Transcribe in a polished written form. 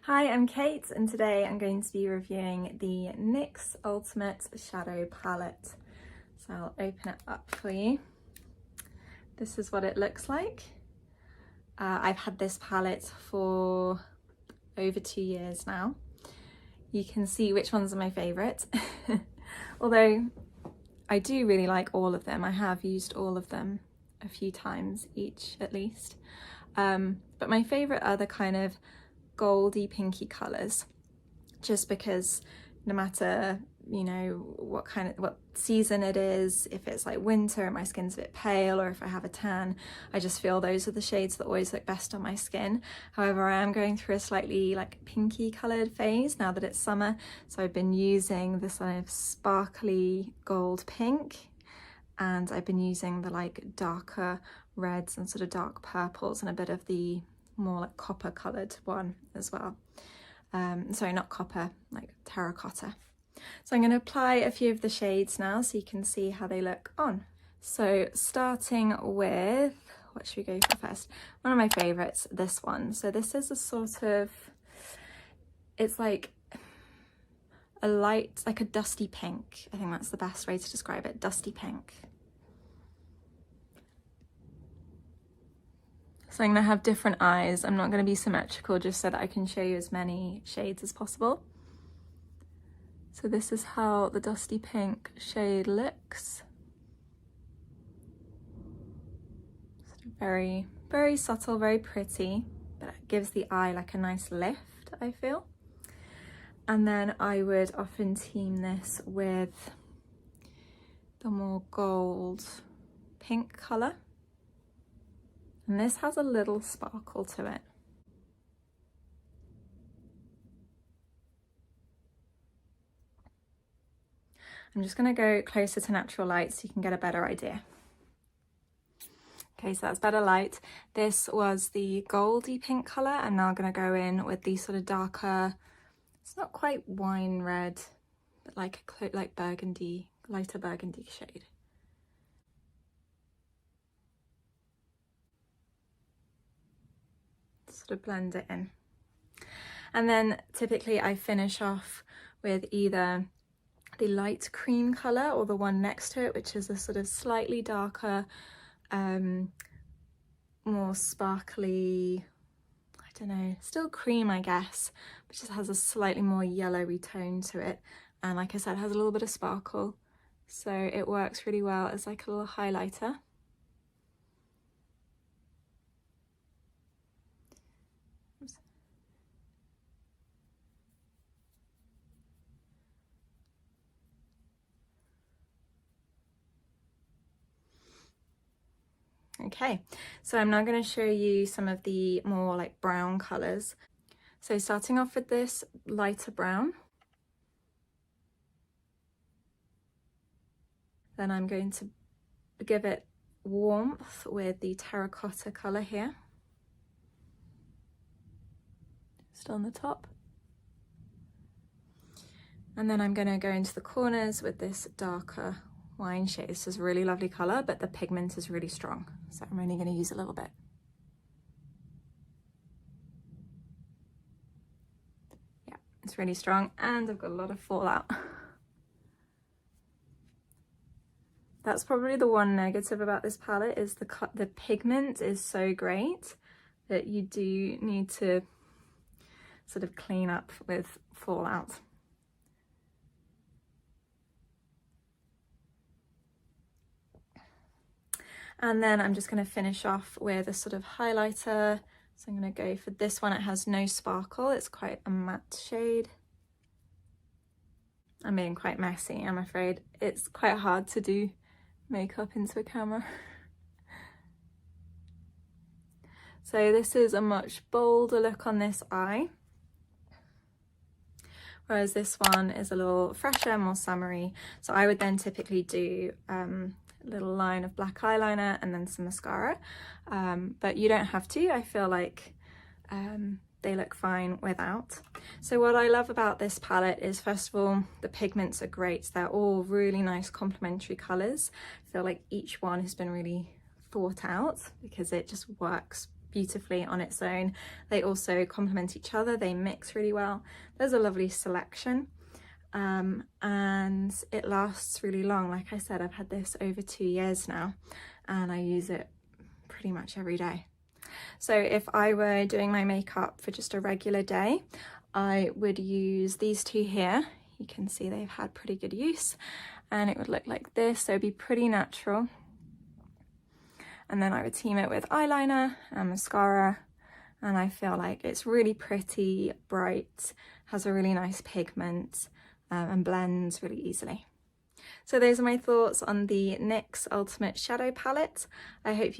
Hi, I'm Kate and today I'm going to be reviewing the NYX Ultimate Shadow Palette. So I'll open it up for you. This is what it looks like. I've had this palette for over 2 years now. You can see which ones are my favourite. Although I do really like all of them. I have used all of them a few times each at least. But my favourite are the kind of goldy pinky colours, just because no matter what season it is, if it's like winter and my skin's a bit pale, or if I have a tan, I just feel those are the shades that always look best on my skin. However, I am going through a slightly like pinky coloured phase now that it's summer, so I've been using this kind of sparkly gold pink, and I've been using the like darker reds and sort of dark purples and a bit of the more like copper coloured one as well. Sorry, not copper, like terracotta. So I'm going to apply a few of the shades now so you can see how they look on. So starting with, what should we go for first? One of my favourites, this one. So this is a sort of, it's like a light, like a dusty pink. I think that's the best way to describe it, dusty pink. So I'm going to have different eyes. I'm not going to be symmetrical, just so that I can show you as many shades as possible. So this is how the dusty pink shade looks. Very, very subtle, very pretty, but it gives the eye like a nice lift, I feel. And then I would often team this with the more gold pink colour. And this has a little sparkle to it. I'm just going to go closer to natural light so you can get a better idea. Okay, so that's better light. This was the goldy pink colour, and now I'm going to go in with the sort of darker, it's not quite wine red, but like burgundy, lighter burgundy shade. Sort of blend it in. And then typically I finish off with either the light cream colour or the one next to it, which is a sort of slightly darker, more sparkly, I don't know, still cream I guess, but just has a slightly more yellowy tone to it. And like I said, it has a little bit of sparkle, so it works really well as like a little highlighter. Okay, so I'm now going to show you some of the more like brown colours. So starting off with this lighter brown. Then I'm going to give it warmth with the terracotta colour here. Just on the top. And then I'm going to go into the corners with this darker wine shade. This is a really lovely colour, but the pigment is really strong, so I'm only going to use a little bit. Yeah, it's really strong, and I've got a lot of fallout. That's probably the one negative about this palette, is the pigment is so great that you do need to sort of clean up with fallout. And then I'm just going to finish off with a sort of highlighter. So I'm going to go for this one. It has no sparkle. It's quite a matte shade. I'm being quite messy, I'm afraid. It's quite hard to do makeup into a camera. So this is a much bolder look on this eye, whereas this one is a little fresher, more summery. So I would then typically do little line of black eyeliner and then some mascara, but you don't have to. I feel like they look fine without. So what I love about this palette is, first of all, the pigments are great. They're all really nice complementary colours. I feel like each one has been really thought out because it just works beautifully on its own. They also complement each other, they mix really well. There's a lovely selection, and it lasts really long. Like I said, I've had this over 2 years now and I use it pretty much every day. So if I were doing my makeup for just a regular day, I would use these two here. You can see they've had pretty good use, and it would look like this, so it'd be pretty natural. And then I would team it with eyeliner and mascara, and I feel like it's really pretty, bright, has a really nice pigment, and blends really easily. So those are my thoughts on the NYX Ultimate Shadow Palette. I hope you